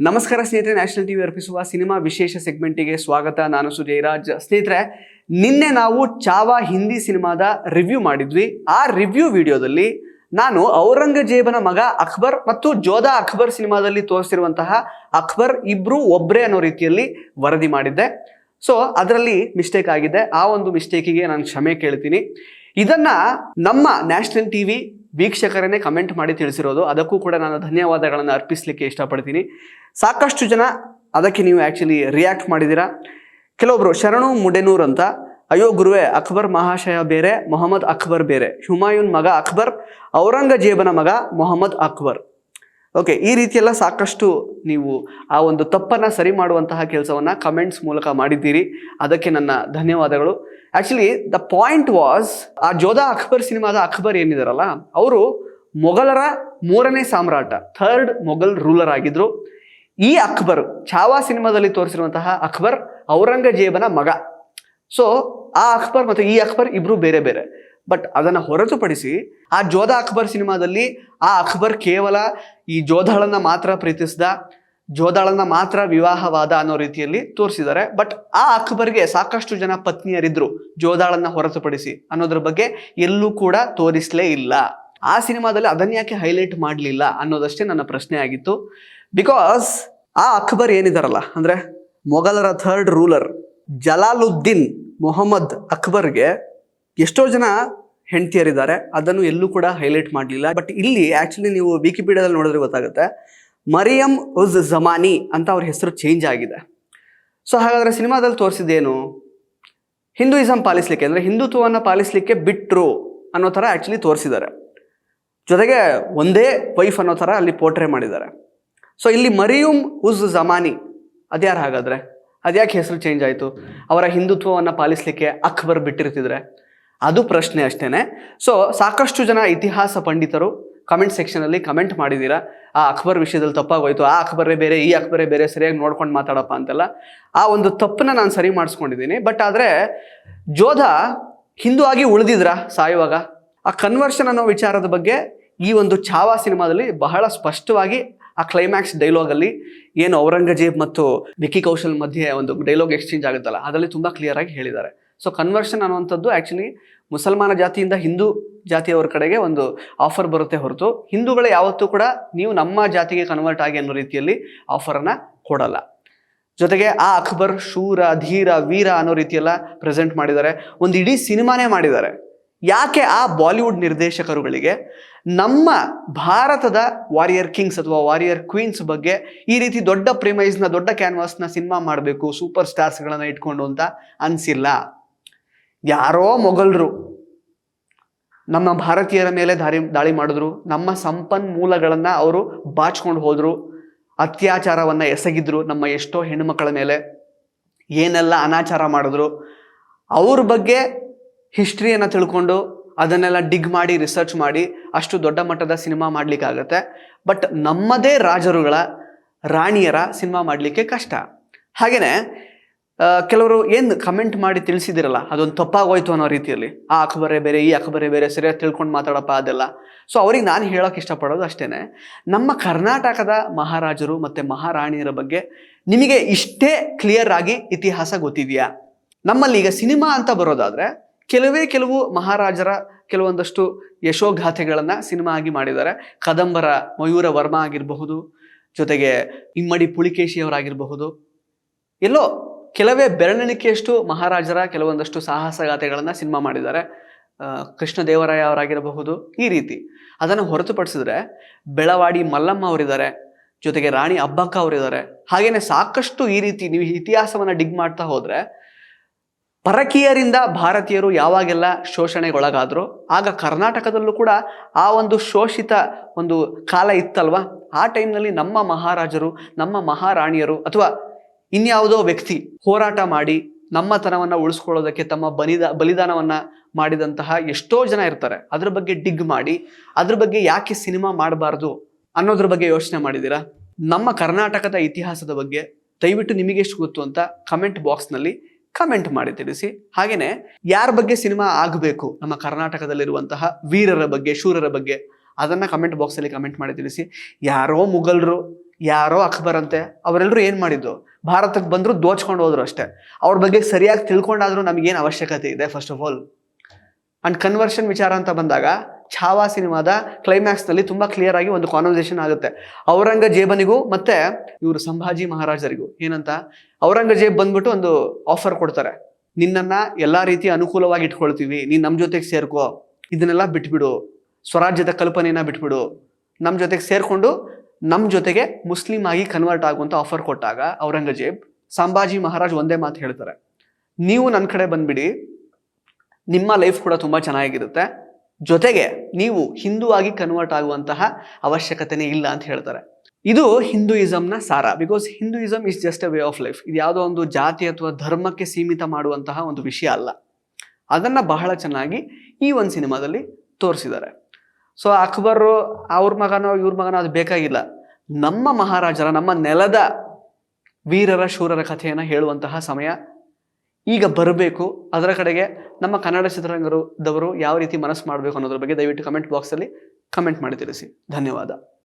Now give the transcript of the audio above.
ನಮಸ್ಕಾರ ಸ್ನೇಹಿತರೆ, national TV ಅರ್ಪಿಸುವ ಸಿನಿಮಾ ವಿಶೇಷ ಸೆಗ್ಮೆಂಟಿಗೆ ಸ್ವಾಗತ. ನಾನು ಸುಜಯರಾಜ್. ಸ್ನೇಹಿತರೆ, ನಿನ್ನೆ ನಾವು ಚಾವಾ ಹಿಂದಿ ಸಿನಿಮಾದ ರಿವ್ಯೂ ಮಾಡಿದ್ವಿ. ಆ ರಿವ್ಯೂ ವಿಡಿಯೋದಲ್ಲಿ ನಾನು ಔರಂಗಜೇಬನ ಮಗ ಅಕ್ಬರ್ ಮತ್ತು ಜೋಧಾ ಅಕ್ಬರ್ ಸಿನಿಮಾದಲ್ಲಿ ತೋರಿಸಿರುವಂತಹ ಅಕ್ಬರ್ ಇಬ್ರು ಒಬ್ರೇ ಅನ್ನೋ ರೀತಿಯಲ್ಲಿ ವರದಿ ಮಾಡಿದ್ದೆ. ಸೊ ಅದರಲ್ಲಿ ಮಿಸ್ಟೇಕ್ ಆಗಿದೆ. ಆ ಒಂದು ಮಿಸ್ಟೇಕಿಗೆ ನಾನು ಕ್ಷಮೆ ಕೇಳ್ತೀನಿ. ಇದನ್ನ ನಮ್ಮ ನ್ಯಾಷನಲ್ ಟಿವಿ ವೀಕ್ಷಕರನ್ನೇ ಕಮೆಂಟ್ ಮಾಡಿ ತಿಳಿಸಿರೋದು. ಅದಕ್ಕೂ ಕೂಡ ನಾನು ಧನ್ಯವಾದಗಳನ್ನು ಅರ್ಪಿಸಲಿಕ್ಕೆ ಇಷ್ಟಪಡ್ತೀನಿ. ಸಾಕಷ್ಟು ಜನ ಅದಕ್ಕೆ ನೀವು ಆ್ಯಕ್ಚುಲಿ ರಿಯಾಕ್ಟ್ ಮಾಡಿದ್ದೀರಾ. ಕೆಲವೊಬ್ರು ಶರಣು ಮುಡೆನೂರ್ ಅಂತ, ಅಯ್ಯೋ ಗುರುವೆ, ಅಕ್ಬರ್ ಮಹಾಶಯ ಬೇರೆ, ಮೊಹಮ್ಮದ್ ಅಕ್ಬರ್ ಬೇರೆ, ಹುಮಾಯೂನ್ ಮಗ ಅಕ್ಬರ್, ಔರಂಗಜೇಬನ ಮಗ ಮೊಹಮ್ಮದ್ ಅಕ್ಬರ್. ಓಕೆ, ಈ ರೀತಿಯೆಲ್ಲ ಸಾಕಷ್ಟು ನೀವು ಆ ಒಂದು ತಪ್ಪನ್ನು ಸರಿ ಮಾಡುವಂತಹ ಕೆಲಸವನ್ನು ಕಮೆಂಟ್ಸ್ ಮೂಲಕ ಮಾಡಿದ್ದೀರಿ. ಅದಕ್ಕೆ ನನ್ನ ಧನ್ಯವಾದಗಳು. ಆ್ಯಕ್ಚುಲಿ ದ ಪಾಯಿಂಟ್ ವಾಸ್, ಆ ಜೋಧಾ ಅಕ್ಬರ್ ಸಿನಿಮಾದ ಅಕ್ಬರ್ ಏನಿದಾರಲ್ಲ, ಅವರು ಮೊಘಲರ 3ನೇ ಸಾಮ್ರಾಟ, ಥರ್ಡ್ ಮೊಘಲ್ ರೂಲರ್ ಆಗಿದ್ರು. ಈ ಅಕ್ಬರ್ ಚಾವಾ ಸಿನಿಮಾದಲ್ಲಿ ತೋರಿಸಿರುವಂತಹ ಅಕ್ಬರ್ ಔರಂಗಜೇಬನ ಮಗ. ಸೊ ಆ ಅಕ್ಬರ್ ಮತ್ತು ಈ ಅಕ್ಬರ್ ಇಬ್ರು ಬೇರೆ ಬೇರೆ. ಬಟ್ ಅದನ್ನು ಹೊರತುಪಡಿಸಿ ಆ ಜೋಧಾ ಅಕ್ಬರ್ ಸಿನಿಮಾದಲ್ಲಿ ಆ ಅಕ್ಬರ್ ಕೇವಲ ಈ ಜೋಧಾಳನ್ನ ಮಾತ್ರ ಪ್ರೀತಿಸಿದ, ಜೋಧಾಳನ್ನ ಮಾತ್ರ ವಿವಾಹವಾದ ಅನ್ನೋ ರೀತಿಯಲ್ಲಿ ತೋರಿಸಿದ್ದಾರೆ. ಬಟ್ ಆ ಅಕ್ಬರ್ಗೆ ಸಾಕಷ್ಟು ಜನ ಪತ್ನಿಯರಿದ್ರು ಜೋಧಾಳನ್ನ ಹೊರತುಪಡಿಸಿ ಅನ್ನೋದ್ರ ಬಗ್ಗೆ ಎಲ್ಲೂ ಕೂಡ ತೋರಿಸಲೇ ಇಲ್ಲ. ಆ ಸಿನಿಮಾದಲ್ಲಿ ಅದನ್ನ ಯಾಕೆ ಹೈಲೈಟ್ ಮಾಡಲಿಲ್ಲ ಅನ್ನೋದಷ್ಟೇ ನನ್ನ ಪ್ರಶ್ನೆ ಆಗಿತ್ತು. ಬಿಕಾಸ್ ಆ ಅಕ್ಬರ್ ಏನಿದಾರಲ್ಲ, ಅಂದ್ರೆ ಮೊಘಲರ ಥರ್ಡ್ ರೂಲರ್ ಜಲಾಲುದ್ದೀನ್ ಮೊಹಮ್ಮದ್ ಅಕ್ಬರ್ಗೆ ಎಷ್ಟೋ ಜನ ಹೆಂಡತಿಯರಿದ್ದಾರೆ, ಅದನ್ನು ಎಲ್ಲೂ ಕೂಡ ಹೈಲೈಟ್ ಮಾಡಲಿಲ್ಲ. ಬಟ್ ಇಲ್ಲಿ ಆ್ಯಕ್ಚುಲಿ ನೀವು ವಿಕಿಪೀಡಿಯಾದಲ್ಲಿ ನೋಡಿದ್ರೆ ಗೊತ್ತಾಗುತ್ತೆ, ಮರಿಯಂ ಉಜ್ ಜಮಾನಿ ಅಂತ ಅವ್ರ ಹೆಸರು ಚೇಂಜ್ ಆಗಿದೆ. ಸೊ ಹಾಗಾದರೆ ಸಿನಿಮಾದಲ್ಲಿ ತೋರಿಸಿದ್ದೇನು? ಹಿಂದೂಯಿಸಮ್ ಪಾಲಿಸಲಿಕ್ಕೆ, ಅಂದರೆ ಹಿಂದುತ್ವವನ್ನು ಪಾಲಿಸಲಿಕ್ಕೆ ಬಿಟ್ಟರು ಅನ್ನೋ ಥರ ಆ್ಯಕ್ಚುಲಿ ತೋರಿಸಿದ್ದಾರೆ. ಜೊತೆಗೆ ಒಂದೇ ವೈಫ್ ಅನ್ನೋ ಥರ ಅಲ್ಲಿ ಪೋರ್ಟ್ರೇ ಮಾಡಿದ್ದಾರೆ. ಸೊ ಇಲ್ಲಿ ಮರಿಯಂ ಉಜ್ ಜಮಾನಿ ಅದ್ಯಾರು ಹಾಗಾದರೆ? ಅದ್ಯಾಕೆ ಹೆಸರು ಚೇಂಜ್ ಆಯಿತು? ಅವರ ಹಿಂದುತ್ವವನ್ನು ಪಾಲಿಸಲಿಕ್ಕೆ ಅಕ್ಬರ್ ಬಿಟ್ಟಿರ್ತಿದ್ರೆ? ಅದು ಪ್ರಶ್ನೆ ಅಷ್ಟೇ. ಸೊ ಸಾಕಷ್ಟು ಜನ ಇತಿಹಾಸ ಪಂಡಿತರು ಕಮೆಂಟ್ ಸೆಕ್ಷನಲ್ಲಿ ಕಮೆಂಟ್ ಮಾಡಿದ್ದೀರಾ, ಆ ಅಕ್ಬರ್ ವಿಷಯದಲ್ಲಿ ತಪ್ಪಾಗೋಯ್ತು, ಆ ಅಕ್ಬರೇ ಬೇರೆ, ಈ ಅಕ್ಬರೇ ಬೇರೆ, ಸರಿಯಾಗಿ ನೋಡ್ಕೊಂಡು ಮಾತಾಡಪ್ಪ ಅಂತೆಲ್ಲ. ಆ ಒಂದು ತಪ್ಪನ್ನ ನಾನು ಸರಿ ಮಾಡಿಸ್ಕೊಂಡಿದ್ದೀನಿ. ಬಟ್ ಆದರೆ ಜೋಧಾ ಹಿಂದೂ ಆಗಿ ಉಳಿದಿದ್ರ ಸಾಯುವಾಗ? ಆ ಕನ್ವರ್ಷನ್ ಅನ್ನೋ ವಿಚಾರದ ಬಗ್ಗೆ ಈ ಒಂದು ಚಾವಾ ಸಿನಿಮಾದಲ್ಲಿ ಬಹಳ ಸ್ಪಷ್ಟವಾಗಿ ಆ ಕ್ಲೈಮ್ಯಾಕ್ಸ್ ಡೈಲಾಗಲ್ಲಿ ಏನು ಔರಂಗಜೇಬ್ ಮತ್ತು ವಿಕ್ಕಿ ಕೌಶಲ್ ಮಧ್ಯೆ ಒಂದು ಡೈಲಾಗ್ ಎಕ್ಸ್ಚೇಂಜ್ ಆಗುತ್ತಲ್ಲ, ಅದರಲ್ಲಿ ತುಂಬ ಕ್ಲಿಯರ್ ಆಗಿ ಹೇಳಿದ್ದಾರೆ. ಸೊ ಕನ್ವರ್ಷನ್ ಅನ್ನುವಂಥದ್ದು ಆ್ಯಕ್ಚುಲಿ ಮುಸಲ್ಮಾನ ಜಾತಿಯಿಂದ ಹಿಂದೂ ಜಾತಿಯವರ ಕಡೆಗೆ ಒಂದು ಆಫರ್ ಬರುತ್ತೆ ಹೊರತು, ಹಿಂದೂಗಳು ಯಾವತ್ತೂ ಕೂಡ ನೀವು ನಮ್ಮ ಜಾತಿಗೆ ಕನ್ವರ್ಟ್ ಆಗಿ ಅನ್ನೋ ರೀತಿಯಲ್ಲಿ ಆಫರನ್ನು ಕೊಡಲ್ಲ. ಜೊತೆಗೆ ಆ ಅಕ್ಬರ್ ಶೂರ, ಧೀರ, ವೀರ ಅನ್ನೋ ರೀತಿಯೆಲ್ಲ ಪ್ರೆಸೆಂಟ್ ಮಾಡಿದ್ದಾರೆ. ಒಂದು ಇಡೀ ಸಿನಿಮಾನೇ ಮಾಡಿದ್ದಾರೆ. ಯಾಕೆ ಆ ಬಾಲಿವುಡ್ ನಿರ್ದೇಶಕರುಗಳಿಗೆ ನಮ್ಮ ಭಾರತದ ವಾರಿಯರ್ ಕಿಂಗ್ಸ್ ಅಥವಾ ವಾರಿಯರ್ ಕ್ವೀನ್ಸ್ ಬಗ್ಗೆ ಈ ರೀತಿ ದೊಡ್ಡ ಪ್ರಿಮೈಸ್ನ, ದೊಡ್ಡ ಕ್ಯಾನ್ವಾಸ್ನ ಸಿನಿಮಾ ಮಾಡಬೇಕು ಸೂಪರ್ ಸ್ಟಾರ್ಸ್ಗಳನ್ನು ಇಟ್ಕೊಂಡು ಅಂತ ಅನಿಸಿಲ್ಲ? ಯಾರೋ ಮೊಘಲರು ನಮ್ಮ ಭಾರತೀಯರ ಮೇಲೆ ದಾಳಿ ಮಾಡಿದ್ರು, ನಮ್ಮ ಸಂಪನ್ಮೂಲಗಳನ್ನು ಅವರು ಬಾಚ್ಕೊಂಡು ಹೋದರು, ಅತ್ಯಾಚಾರವನ್ನು ಎಸಗಿದ್ರು, ನಮ್ಮ ಎಷ್ಟೋ ಹೆಣ್ಣುಮಕ್ಕಳ ಮೇಲೆ ಏನೆಲ್ಲ ಅನಾಚಾರ ಮಾಡಿದ್ರು. ಅವ್ರ ಬಗ್ಗೆ ಹಿಸ್ಟ್ರಿಯನ್ನು ತಿಳ್ಕೊಂಡು ಅದನ್ನೆಲ್ಲ ಡಿಗ್ ಮಾಡಿ ರಿಸರ್ಚ್ ಮಾಡಿ ಅಷ್ಟು ದೊಡ್ಡ ಮಟ್ಟದ ಸಿನಿಮಾ ಮಾಡಲಿಕ್ಕಾಗತ್ತೆ. ಬಟ್ ನಮ್ಮದೇ ರಾಜರುಗಳ, ರಾಣಿಯರ ಸಿನಿಮಾ ಮಾಡಲಿಕ್ಕೆ ಕಷ್ಟ. ಹಾಗೆಯೇ ಕೆಲವರು ಏನು ಕಮೆಂಟ್ ಮಾಡಿ ತಿಳಿಸಿದಿರಲ್ಲ, ಅದೊಂದು ತಪ್ಪಾಗೋಯ್ತು ಅನ್ನೋ ರೀತಿಯಲ್ಲಿ, ಆ ಅಕ್ಬರೇ ಬೇರೆ, ಈ ಅಕ್ಬರೇ ಬೇರೆ, ಸರಿಯಾಗಿ ತಿಳ್ಕೊಂಡು ಮಾತಾಡಪ್ಪ ಅದೆಲ್ಲ. ಸೊ ಅವ್ರಿಗೆ ನಾನು ಹೇಳೋಕೆ ಇಷ್ಟಪಡೋದು ಅಷ್ಟೇ, ನಮ್ಮ ಕರ್ನಾಟಕದ ಮಹಾರಾಜರು ಮತ್ತು ಮಹಾರಾಣಿಯರ ಬಗ್ಗೆ ನಿಮಗೆ ಇಷ್ಟೇ ಕ್ಲಿಯರ್ ಆಗಿ ಇತಿಹಾಸ ಗೊತ್ತಿದೆಯಾ? ನಮ್ಮಲ್ಲಿ ಈಗ ಸಿನಿಮಾ ಅಂತ ಬರೋದಾದರೆ ಕೆಲವು ಮಹಾರಾಜರ ಕೆಲವೊಂದಷ್ಟು ಯಶೋಗಾಥೆಗಳನ್ನು ಸಿನಿಮಾ ಆಗಿ ಮಾಡಿದ್ದಾರೆ. ಕದಂಬರ ಮಯೂರ ವರ್ಮ ಆಗಿರಬಹುದು, ಜೊತೆಗೆ ಇಮ್ಮಡಿ ಪುಲಿಕೇಶಿಯವರಾಗಿರಬಹುದು, ಎಲ್ಲೋ ಕೆಲವೇ ಬೆರಳೆಣಿಕೆಯಷ್ಟು ಮಹಾರಾಜರ ಕೆಲವೊಂದಷ್ಟು ಸಾಹಸಗಾಥೆಗಳನ್ನು ಸಿನಿಮಾ ಮಾಡಿದ್ದಾರೆ. ಕೃಷ್ಣದೇವರಾಯ ಅವರಾಗಿರಬಹುದು. ಈ ರೀತಿ ಅದನ್ನು ಹೊರತುಪಡಿಸಿದ್ರೆ ಬೆಳವಾಡಿ ಮಲ್ಲಮ್ಮ ಅವರಿದ್ದಾರೆ, ಜೊತೆಗೆ ರಾಣಿ ಅಬ್ಬಕ್ಕ ಅವರಿದ್ದಾರೆ. ಹಾಗೆಯೇ ಸಾಕಷ್ಟು ಈ ರೀತಿ ನೀವು ಇತಿಹಾಸವನ್ನು ಡಿಗ್ ಮಾಡ್ತಾ ಹೋದರೆ, ಪರಕೀಯರಿಂದ ಭಾರತೀಯರು ಯಾವಾಗೆಲ್ಲ ಶೋಷಣೆಗೊಳಗಾದ್ರು ಆಗ ಕರ್ನಾಟಕದಲ್ಲೂ ಕೂಡ ಆ ಒಂದು ಶೋಷಿತ ಒಂದು ಕಾಲ ಇತ್ತಲ್ವ, ಆ ಟೈಮ್ನಲ್ಲಿ ನಮ್ಮ ಮಹಾರಾಜರು, ನಮ್ಮ ಮಹಾರಾಣಿಯರು ಅಥವಾ ಇನ್ಯಾವುದೋ ವ್ಯಕ್ತಿ ಹೋರಾಟ ಮಾಡಿ ನಮ್ಮತನವನ್ನು ಉಳಿಸ್ಕೊಳ್ಳೋದಕ್ಕೆ ತಮ್ಮ ಬಲಿದಾನವನ್ನು ಮಾಡಿದಂತಹ ಎಷ್ಟೋ ಜನ ಇರ್ತಾರೆ. ಅದ್ರ ಬಗ್ಗೆ ಡಿಗ್ ಮಾಡಿ ಅದ್ರ ಬಗ್ಗೆ ಯಾಕೆ ಸಿನಿಮಾ ಮಾಡಬಾರ್ದು ಅನ್ನೋದ್ರ ಬಗ್ಗೆ ಯೋಚನೆ ಮಾಡಿದ್ದೀರಾ? ನಮ್ಮ ಕರ್ನಾಟಕದ ಇತಿಹಾಸದ ಬಗ್ಗೆ ದಯವಿಟ್ಟು ನಿಮಗೆ ಎಷ್ಟು ಗೊತ್ತು ಅಂತ ಕಮೆಂಟ್ ಬಾಕ್ಸ್ನಲ್ಲಿ ಕಮೆಂಟ್ ಮಾಡಿ ತಿಳಿಸಿ. ಹಾಗೆಯೇ ಯಾರ ಬಗ್ಗೆ ಸಿನಿಮಾ ಆಗಬೇಕು, ನಮ್ಮ ಕರ್ನಾಟಕದಲ್ಲಿರುವಂತಹ ವೀರರ ಬಗ್ಗೆ, ಶೂರರ ಬಗ್ಗೆ, ಅದನ್ನು ಕಮೆಂಟ್ ಬಾಕ್ಸಲ್ಲಿ ಕಮೆಂಟ್ ಮಾಡಿ ತಿಳಿಸಿ. ಯಾರೋ ಮುಘಲರು, ಯಾರೋ ಅಕ್ಬರ್ ಅಂತೆ, ಅವರೆಲ್ಲರೂ ಏನು ಮಾಡಿದ್ದು, ಭಾರತಕ್ಕೆ ಬಂದರು, ದೋಚ್ಕೊಂಡು ಹೋದ್ರು ಅಷ್ಟೇ. ಅವ್ರ ಬಗ್ಗೆ ಸರಿಯಾಗಿ ತಿಳ್ಕೊಂಡಾದ್ರೂ ನಮಗೇನು ಅವಶ್ಯಕತೆ ಇದೆ first of all. And conversion ವಿಚಾರ ಅಂತ ಬಂದಾಗ ಛಾವಾ ಸಿನಿಮಾದ ಕ್ಲೈಮ್ಯಾಕ್ಸ್ನಲ್ಲಿ ತುಂಬ ಕ್ಲಿಯರ್ ಆಗಿ ಒಂದು ಕಾನ್ವರ್ಸೇಷನ್ ಆಗುತ್ತೆ ಔರಂಗಜೇಬನಿಗೂ ಮತ್ತೆ ಇವರು ಸಂಭಾಜಿ ಮಹಾರಾಜರಿಗೂ. ಏನಂತ, ಔರಂಗಜೇಬ್ ಬಂದ್ಬಿಟ್ಟು ಒಂದು ಆಫರ್ ಕೊಡ್ತಾರೆ, ನಿನ್ನನ್ನ ಎಲ್ಲಾ ರೀತಿ ಅನುಕೂಲವಾಗಿ ಇಟ್ಕೊಳ್ತೀವಿ, ನೀನ್ ನಮ್ಮ ಜೊತೆಗೆ ಸೇರ್ಕೋ, ಇದನ್ನೆಲ್ಲ ಬಿಟ್ಬಿಡು, ಸ್ವರಾಜ್ಯದ ಕಲ್ಪನೆಯನ್ನ ಬಿಟ್ಬಿಡು, ನಮ್ಮ ಜೊತೆಗೆ ಸೇರ್ಕೊಂಡು ನಮ್ಮ ಜೊತೆಗೆ ಮುಸ್ಲಿಂ ಆಗಿ ಕನ್ವರ್ಟ್ ಆಗುವಂತ ಆಫರ್ ಕೊಟ್ಟಾಗ ಔರಂಗಜೇಬ್ ಸಂಭಾಜಿ ಮಹಾರಾಜ್ ಒಂದೇ ಮಾತು ಹೇಳ್ತಾರೆ, ನೀವು ನನ್ನ ಕಡೆ ಬಂದ್ಬಿಡಿ, ನಿಮ್ಮ ಲೈಫ್ ಕೂಡ ತುಂಬಾ ಚೆನ್ನಾಗಿರುತ್ತೆ, ಜೊತೆಗೆ ನೀವು ಹಿಂದೂ ಆಗಿ ಕನ್ವರ್ಟ್ ಆಗುವಂತಹ ಅವಶ್ಯಕತೆನೇ ಇಲ್ಲ ಅಂತ ಹೇಳ್ತಾರೆ. ಇದು ಹಿಂದೂಯಿಸಮ್ನ ಸಾರ. Because Hinduism is just a way of life. ಇದು ಯಾವುದೋ ಒಂದು ಜಾತಿ ಅಥವಾ ಧರ್ಮಕ್ಕೆ ಸೀಮಿತ ಮಾಡುವಂತಹ ಒಂದು ವಿಷಯ ಅಲ್ಲ. ಅದನ್ನ ಬಹಳ ಚೆನ್ನಾಗಿ ಈ ಒಂದು ಸಿನಿಮಾದಲ್ಲಿ ತೋರಿಸಿದ್ದಾರೆ. ಸೊ ಅಕ್ಬರ್ ಅವ್ರ ಮಗನೋ ಇವ್ರ ಮಗನೋ ಅದು ಬೇಕಾಗಿಲ್ಲ. ನಮ್ಮ ಮಹಾರಾಜರ, ನಮ್ಮ ನೆಲದ ವೀರರ ಶೂರರ ಕಥೆಯನ್ನು ಹೇಳುವಂತಹ ಸಮಯ ಈಗ ಬರಬೇಕು. ಅದರ ಕಡೆಗೆ ನಮ್ಮ ಕನ್ನಡ ಚಿತ್ರರಂಗದವರು ಯಾವ ರೀತಿ ಮನಸ್ಸು ಮಾಡಬೇಕು ಅನ್ನೋದ್ರ ಬಗ್ಗೆ ದಯವಿಟ್ಟು ಕಮೆಂಟ್ ಬಾಕ್ಸಲ್ಲಿ ಕಮೆಂಟ್ ಮಾಡಿ ತಿಳಿಸಿ. ಧನ್ಯವಾದ.